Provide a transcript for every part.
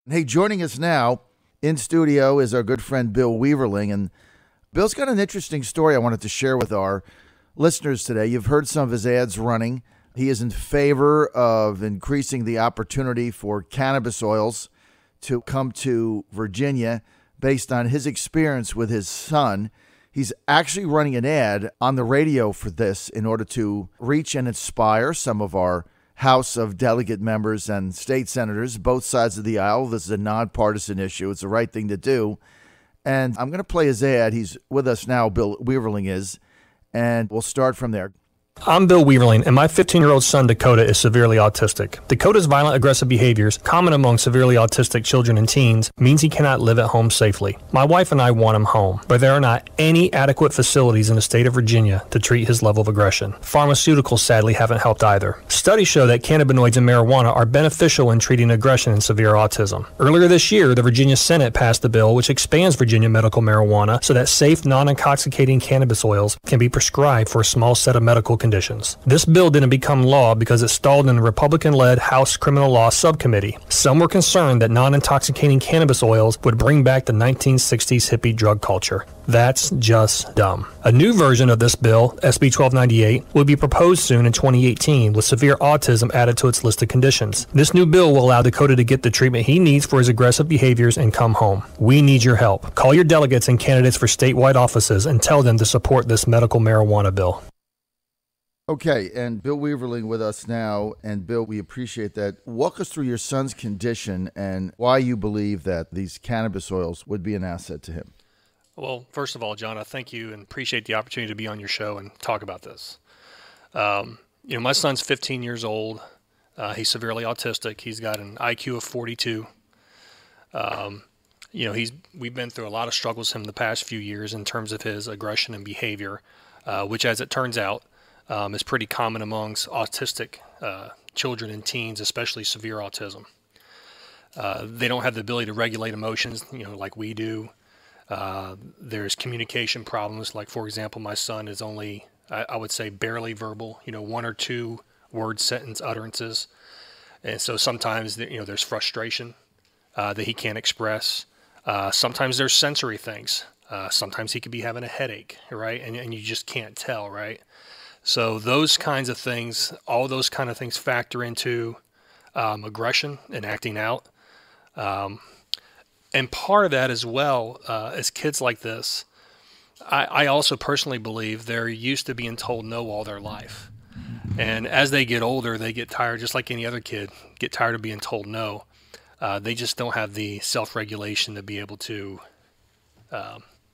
Hey, joining us now in studio is our good friend Bill Weaverling. And Bill's got an interesting story I wanted to share with our listeners today. You've heard some of his ads running. He is in favor of increasing the opportunity for cannabis oils to come to Virginia based on his experience with his son. He's actually running an ad on the radio for this in order to reach and inspire some of our House of Delegate members and state senators, both sides of the aisle. This is a nonpartisan issue. It's the right thing to do. And I'm going to play his ad. He's with us now, Bill Weaverling is, and we'll start from there. I'm Bill Weaverling, and my 15-year-old son, Dakota, is severely autistic. Dakota's violent, aggressive behaviors, common among severely autistic children and teens, means he cannot live at home safely. My wife and I want him home, but there are not any adequate facilities in the state of Virginia to treat his level of aggression. Pharmaceuticals, sadly, haven't helped either. Studies show that cannabinoids and marijuana are beneficial in treating aggression and severe autism. Earlier this year, the Virginia Senate passed a bill which expands Virginia medical marijuana so that safe, non-intoxicating cannabis oils can be prescribed for a small set of medical conditions. This bill didn't become law because it stalled in the Republican-led House Criminal Law Subcommittee. Some were concerned that non-intoxicating cannabis oils would bring back the 1960s hippie drug culture. That's just dumb. A new version of this bill, SB 1298, will be proposed soon in 2018 with severe autism added to its list of conditions. This new bill will allow Dakota to get the treatment he needs for his aggressive behaviors and come home. We need your help. Call your delegates and candidates for statewide offices and tell them to support this medical marijuana bill. Okay, and Bill Weaverling with us now. And Bill, we appreciate that. Walk us through your son's condition and why you believe that these cannabis oils would be an asset to him. Well, first of all, John, I thank you and appreciate the opportunity to be on your show and talk about this. My son's 15 years old. He's severely autistic. He's got an IQ of 42. We've been through a lot of struggles with him the past few years in terms of his aggression and behavior, which, as it turns out, is pretty common amongst autistic children and teens, especially severe autism. They don't have the ability to regulate emotions, like we do. There's communication problems. Like, for example, my son is only, I would say, barely verbal, one or two word sentence utterances. And so sometimes, there's frustration that he can't express. Sometimes there's sensory things. Sometimes he could be having a headache, right? And you just can't tell, right? So those kinds of things, all those kind of things factor into aggression and acting out. And part of that as well, as kids like this, I also personally believe they're used to being told no all their life. And as they get older, they get tired, just like any other kid, get tired of being told no. They just don't have the self-regulation to be able to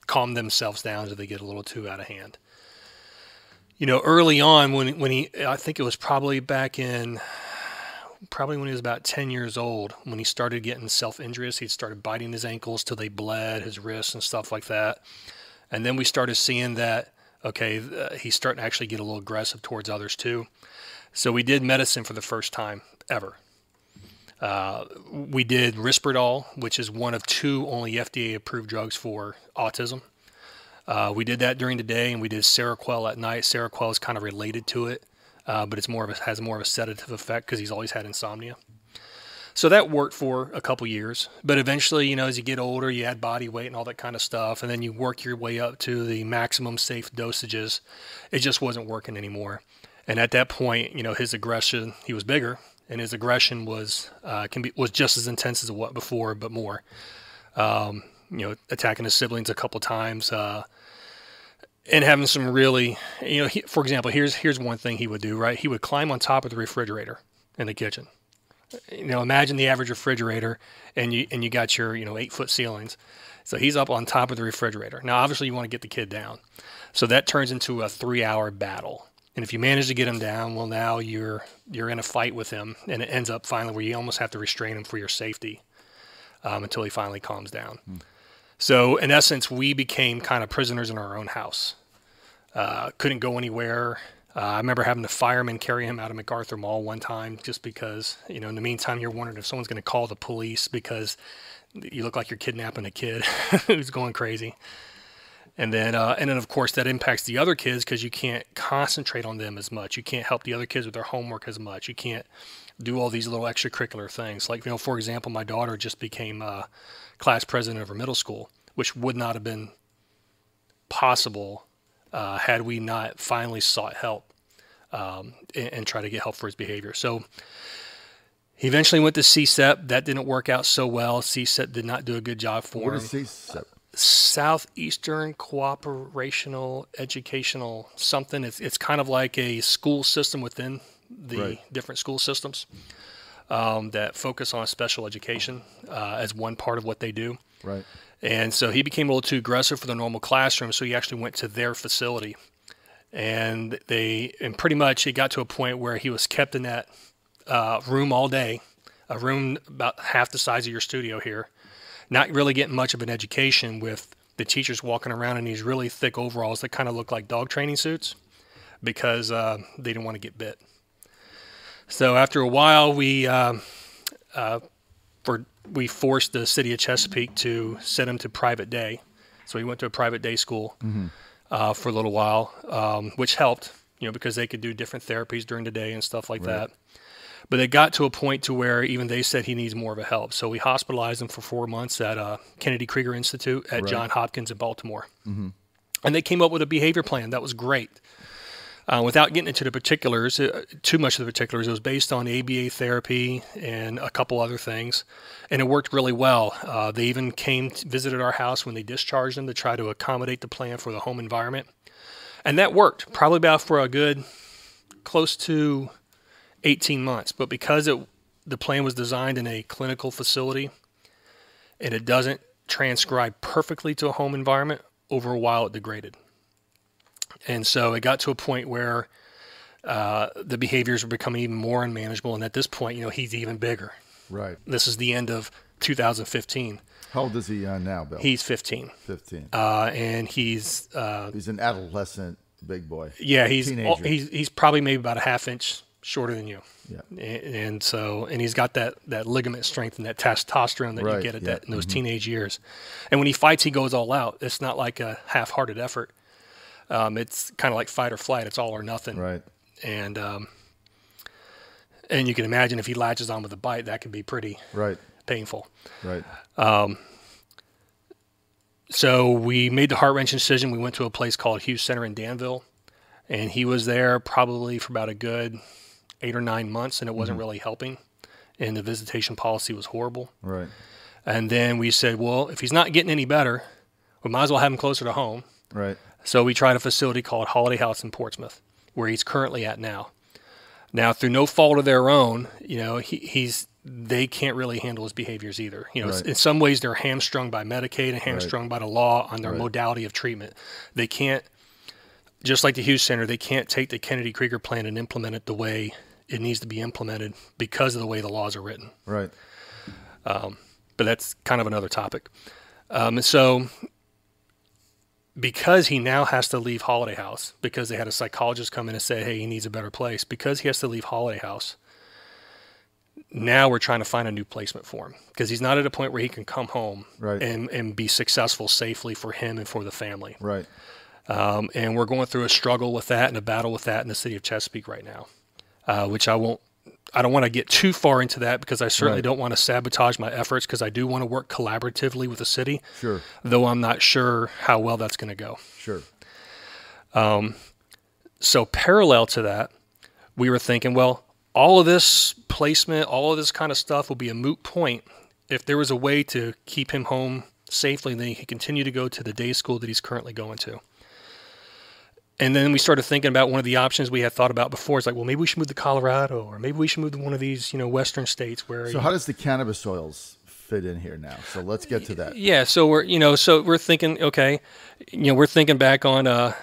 calm themselves down as they get a little too out of hand. Early on when he, I think it was probably when he was about 10 years old, when he started getting self-injurious, he started biting his ankles till they bled, his wrists and stuff like that. And then we started seeing that, he's starting to actually get a little aggressive towards others too. So we did medicine for the first time ever. We did Risperdal, which is one of two only FDA-approved drugs for autism. We did that during the day, and we did Seroquel at night. Seroquel is kind of related to it, but it's has more of a sedative effect because he's always had insomnia. So that worked for a couple years, but eventually, as you get older, you add body weight and all that kind of stuff, and then you work your way up to the maximum safe dosages. It just wasn't working anymore. And at that point, his aggression, he was bigger, and his aggression was just as intense as it was before, but more. Attacking his siblings a couple times, and having some really, for example, here's one thing he would do, right? He would climb on top of the refrigerator in the kitchen. Imagine the average refrigerator, and you got your 8-foot ceilings. So he's up on top of the refrigerator. Now, obviously, you want to get the kid down, so that turns into a 3-hour battle. And if you manage to get him down, well, now you're in a fight with him, and it ends up finally where you almost have to restrain him for your safety until he finally calms down. So in essence, we became kind of prisoners in our own house. Couldn't go anywhere. I remember having the firemen carry him out of MacArthur Mall one time just because, in the meantime, you're wondering if someone's going to call the police because you look like you're kidnapping a kid who's going crazy. And then of course that impacts the other kids because you can't concentrate on them as much. You can't help the other kids with their homework as much. You can't do all these little extracurricular things. Like, for example, my daughter just became class president of her middle school, which would not have been possible had we not finally sought help and try to get help for his behavior. So he eventually went to CSEP. That didn't work out so well. CSEP did not do a good job for him. What is CSEP? Southeastern Cooperational Educational something. It's kind of like a school system within the different school systems that focus on special education as one part of what they do. Right. And so he became a little too aggressive for the normal classroom, so he actually went to their facility. And pretty much it got to a point where he was kept in that room all day, a room about half the size of your studio here, not really getting much of an education with the teachers walking around in these really thick overalls that kind of look like dog training suits because they didn't want to get bit. So after a while, we forced the city of Chesapeake to send him to private day. So he went to a private day school for a little while, which helped, because they could do different therapies during the day and stuff like that. But it got to a point to where even they said he needs more of a help. So we hospitalized him for 4 months at Kennedy Krieger Institute at Johns Hopkins in Baltimore. And they came up with a behavior plan that was great. Without getting into the particulars, too much of the particulars, it was based on ABA therapy and a couple other things, and it worked really well. They even visited our house when they discharged him to try to accommodate the plan for the home environment, and that worked probably about for a good close to 18 months. But because the plan was designed in a clinical facility and it doesn't transcribe perfectly to a home environment, over a while it degraded. And so it got to a point where the behaviors were becoming even more unmanageable. And at this point, he's even bigger. Right. This is the end of 2015. How old is he now, Bill? He's 15. 15. And he's an adolescent big boy. Yeah, teenager. He's probably maybe about a half inch shorter than you. Yeah. And he's got that ligament strength and that testosterone that you get in those teenage years. And when he fights, he goes all out. It's not like a half-hearted effort. It's kind of like fight or flight. It's all or nothing. Right. And you can imagine if he latches on with a bite, that could be pretty painful. Right. So we made the heart-wrenching decision. We went to a place called Hughes Center in Danville, and he was there probably for about a good 8 or 9 months, and it wasn't really helping. And the visitation policy was horrible. Right. And then we said, well, if he's not getting any better, we might as well have him closer to home. Right. So we tried a facility called Holiday House in Portsmouth, where he's currently at now. Now, through no fault of their own, they can't really handle his behaviors either. In some ways they're hamstrung by Medicaid and hamstrung by the law on their modality of treatment. They can't, just like the Hughes Center, they can't take the Kennedy Krieger plan and implement it the way it needs to be implemented because of the way the laws are written. Right. But that's kind of another topic. So because he now has to leave Holiday House, because they had a psychologist come in and say, hey, he needs a better place, because he has to leave Holiday House, now we're trying to find a new placement for him, because he's not at a point where he can come home and be successful safely for him and for the family. Right. And we're going through a struggle with that and a battle with that in the city of Chesapeake right now, which I don't want to get too far into that because I certainly don't want to sabotage my efforts, because I do want to work collaboratively with the city. Sure. Though I'm not sure how well that's going to go. Sure. So parallel to that, we were thinking, well, all of this placement, all of this kind of stuff will be a moot point if there was a way to keep him home safely, and then he could continue to go to the day school that he's currently going to. And then we started thinking about one of the options we had thought about before. It's like, well, maybe we should move to Colorado, or maybe we should move to one of these, western states where. So how does the cannabis oils fit in here now? So let's get to that. Yeah. So we're thinking, okay, we're thinking back on,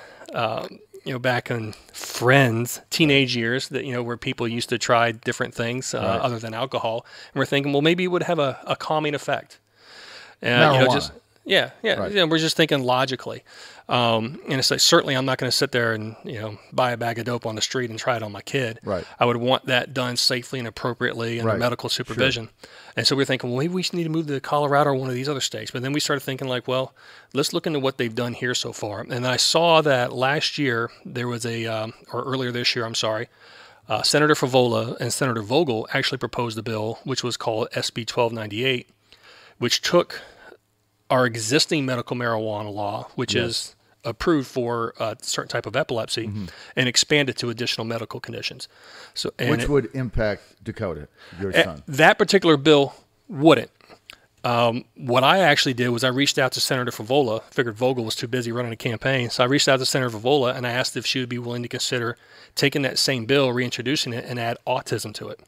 back in Friends, teenage years that, where people used to try different things other than alcohol. And we're thinking, well, maybe it would have a calming effect. Marijuana. Yeah, yeah. Right. You know, we're just thinking logically. And it's like, certainly I'm not going to sit there and, buy a bag of dope on the street and try it on my kid. Right. I would want that done safely and appropriately under Right. medical supervision. Sure. And so we're thinking, well, maybe we need to move to Colorado or one of these other states. But then we started thinking like, well, let's look into what they've done here so far. And I saw that last year there was or earlier this year, I'm sorry, Senator Favola and Senator Vogel actually proposed a bill which was called SB 1298, which took our existing medical marijuana law, which is approved for a certain type of epilepsy, and expanded to additional medical conditions. So, which would impact Dakota, your son. That particular bill wouldn't. What I actually did was I reached out to Senator Favola. Figured Vogel was too busy running a campaign, so I reached out to Senator Favola and I asked if she would be willing to consider taking that same bill, reintroducing it, and add autism to it.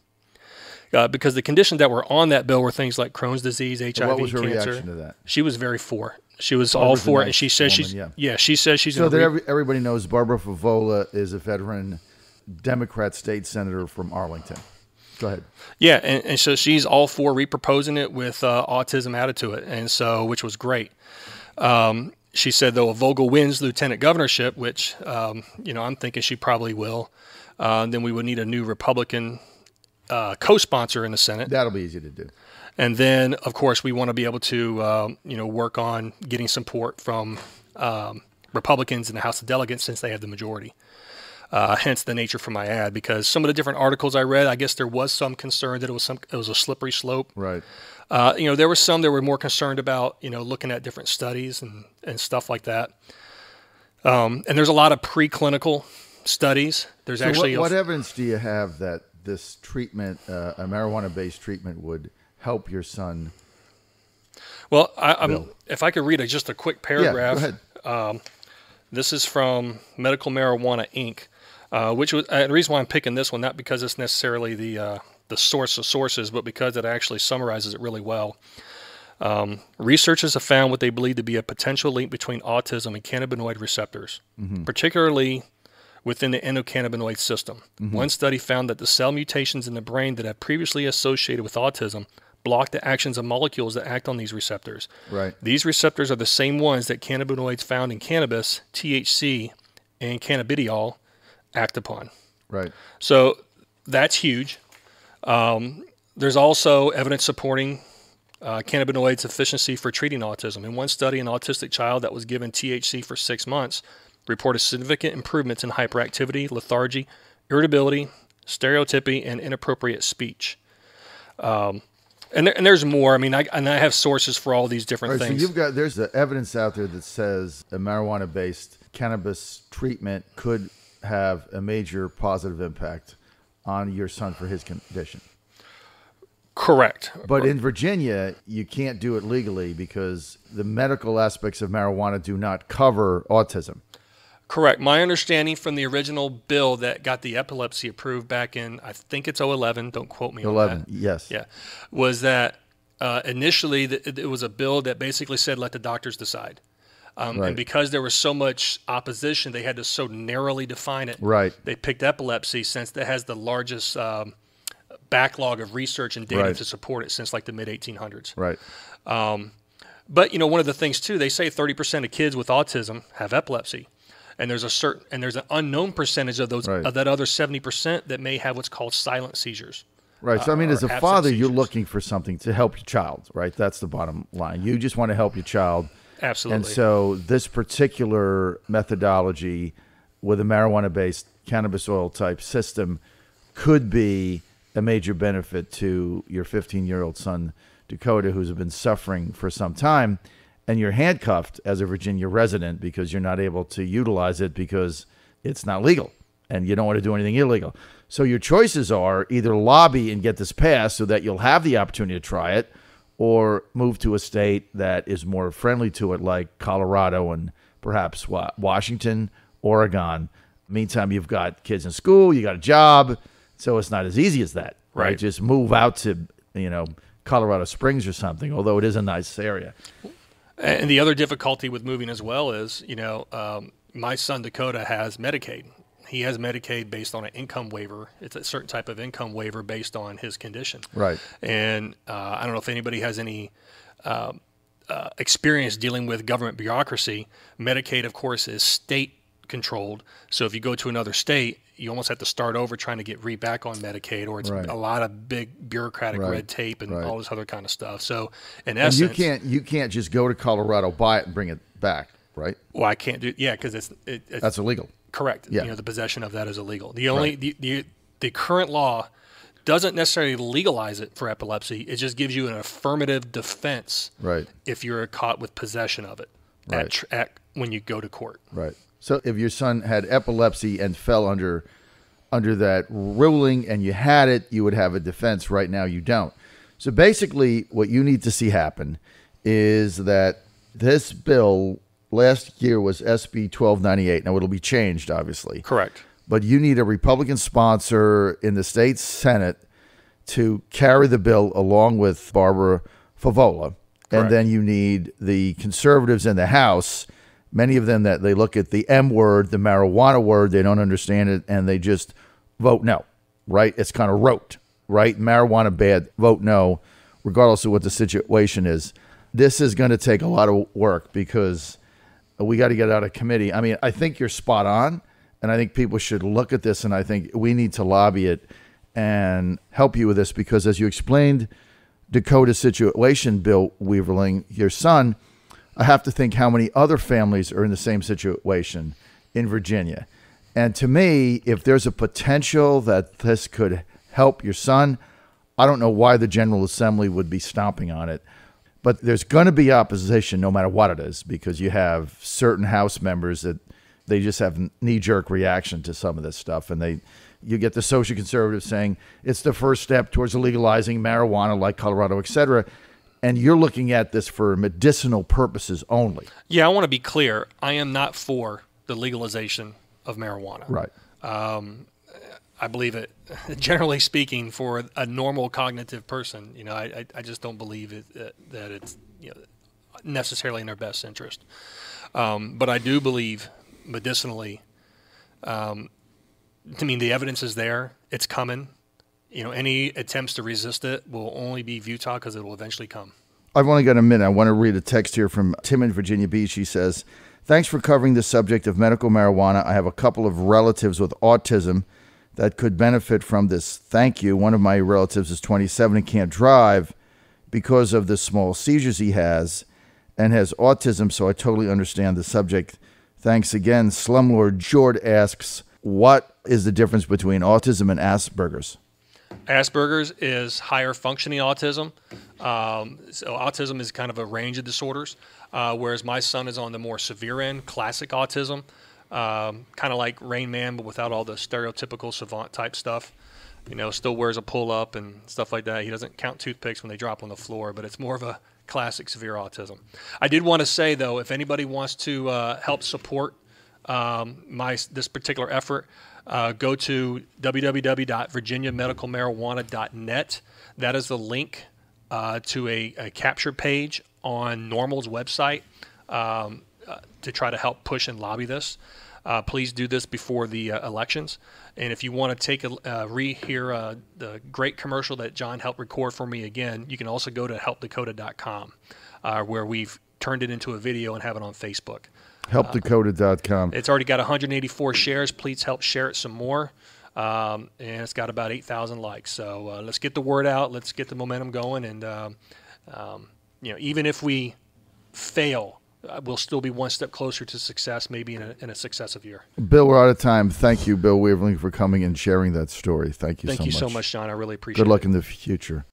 Because the conditions that were on that bill were things like Crohn's disease, HIV, what was her cancer. reaction to that? She was very for. She was all for it, and she says she says she's. So that everybody knows, Barbara Favola is a veteran Democrat state senator from Arlington. Go ahead. Yeah, and so she's all for reproposing it with autism added to it, and so which was great. She said though, if Vogel wins lieutenant governorship, which I'm thinking she probably will, then we would need a new Republican co-sponsor in the Senate. That'll be easy to do. And then, of course, we want to be able to, work on getting support from Republicans in the House of Delegates since they have the majority. Hence the nature for my ad, because some of the different articles I read, I guess there was some concern that it was a slippery slope. Right. There were some that were more concerned about, looking at different studies and stuff like that. And there's a lot of preclinical studies. There's actually what evidence do you have that this treatment, a marijuana-based treatment, would help your son? Well, if I could read just a quick paragraph. Yeah, go ahead. This is from Medical Marijuana Inc., which was the reason why I'm picking this one, not because it's necessarily the source of sources, but because it actually summarizes it really well. Researchers have found what they believe to be a potential link between autism and cannabinoid receptors, particularly within the endocannabinoid system. One study found that the cell mutations in the brain that have previously associated with autism block the actions of molecules that act on these receptors. Right. These receptors are the same ones that cannabinoids found in cannabis, THC, and cannabidiol act upon. Right. So that's huge. There's also evidence supporting cannabinoids' efficiency for treating autism. In one study, an autistic child that was given THC for 6 months reported significant improvements in hyperactivity, lethargy, irritability, stereotypy, and inappropriate speech. And there's more. I mean, I have sources for all these different things. So there's the evidence out there that says a marijuana-based cannabis treatment could have a major positive impact on your son for his condition. Correct. But in Virginia, you can't do it legally because the medical aspects of marijuana do not cover autism. Correct. My understanding from the original bill that got the epilepsy approved back in, I think it's 2011, don't quote me on that. 11, yes. Yeah, was that initially it was a bill that basically said let the doctors decide. Right. And because there was so much opposition, they had to so narrowly define it. Right. They picked epilepsy since that has the largest backlog of research and data to support it since like the mid-1800s. Right. But, one of the things, too, they say 30% of kids with autism have epilepsy. And there's an unknown percentage of those of that other 70% that may have what's called silent seizures. Right. So I mean, as a father, seizures. you're looking for something to help your child, right? That's the bottom line. You just want to help your child. Absolutely. And so this particular methodology with a marijuana-based cannabis oil type system could be a major benefit to your 15-year-old son, Dakota, who's been suffering for some time. And you're handcuffed as a Virginia resident because you're not able to utilize it because it's not legal and you don't want to do anything illegal. So your choices are either lobby and get this passed so that you'll have the opportunity to try it, or move to a state that is more friendly to it, like Colorado and perhaps Washington, Oregon. Meantime, you've got kids in school, you got a job, so it's not as easy as that, right? Just move out to, Colorado Springs or something, although it is a nice area. And the other difficulty with moving as well is, my son Dakota has Medicaid. He has Medicaid based on an income waiver. It's a certain type of income waiver based on his condition. Right. And I don't know if anybody has any experience dealing with government bureaucracy, Medicaid, of course, is state controlled. So if you go to another state, you almost have to start over trying to get back on Medicaid, or it's a lot of big bureaucratic red tape and all this other kind of stuff. So in essence, you can't just go to Colorado, buy it, and bring it back, right? Well, I can't do because that's illegal. Correct. Yeah. The possession of that is illegal. The only the current law doesn't necessarily legalize it for epilepsy. It just gives you an affirmative defense if you're caught with possession of it when you go to court. Right. So if your son had epilepsy and fell under that ruling and you had it, you would have a defense. Right now you don't. So basically what you need to see happen is that this bill last year was SB 1298. Now it'll be changed, obviously. Correct. But you need a Republican sponsor in the state Senate to carry the bill along with Barbara Favola. Correct. And then you need the conservatives in the House, many of them that they look at the M word, the marijuana word, they don't understand it, and they just vote no, right? It's kind of rote, right? Marijuana bad, vote no, regardless of what the situation is. This is going to take a lot of work because we got to get out of committee. I mean, I think you're spot on, and I think people should look at this, and I think we need to lobby it and help you with this because as you explained Dakota's situation, Bill Weaverling, your son, I have to think how many other families are in the same situation in Virginia. And to me, if there's a potential that this could help your son, I don't know why the General Assembly would be stomping on it. But there's going to be opposition no matter what it is because you have certain House members that they just have knee-jerk reaction to some of this stuff. And you get the social conservatives saying it's the first step towards legalizing marijuana like Colorado, et cetera. And you're looking at this for medicinal purposes only. Yeah, I want to be clear. I am not for the legalization of marijuana. Right. I believe it, generally speaking, for a normal cognitive person, I just don't believe that it's necessarily in their best interest. But I do believe medicinally, the evidence is there. It's coming. Any attempts to resist it will only be futile because it will eventually come. I've only got a minute. I want to read a text here from Tim in Virginia Beach. He says, thanks for covering the subject of medical marijuana. I have a couple of relatives with autism that could benefit from this. Thank you. One of my relatives is 27 and can't drive because of the small seizures he has and has autism, so I totally understand the subject. Thanks again. Slumlord Jord asks, what is the difference between autism and Asperger's? Asperger's is higher functioning autism. So autism is kind of a range of disorders, whereas my son is on the more severe end, classic autism, kind of like Rain Man, but without all the stereotypical savant type stuff. Still wears a pull-up and stuff like that. He doesn't count toothpicks when they drop on the floor, but it's more of a classic severe autism. I did want to say, though, if anybody wants to help support this particular effort, go to www.virginiamedicalmarijuana.net. That is the link to a capture page on NORML's website to try to help push and lobby this. Please do this before the elections. And if you want to take rehear the great commercial that John helped record for me again, you can also go to helpdakota.com where we've turned it into a video and have it on Facebook. Helpdakota.com. It's already got 184 shares. Please help share it some more. And it's got about 8,000 likes. So let's get the word out. Let's get the momentum going. And, even if we fail, we'll still be one step closer to success, maybe in a successive year. Bill, we're out of time. Thank you, Bill Weaverling, for coming and sharing that story. Thank you so much. Thank you so much, John. I really appreciate it. Good luck in the future.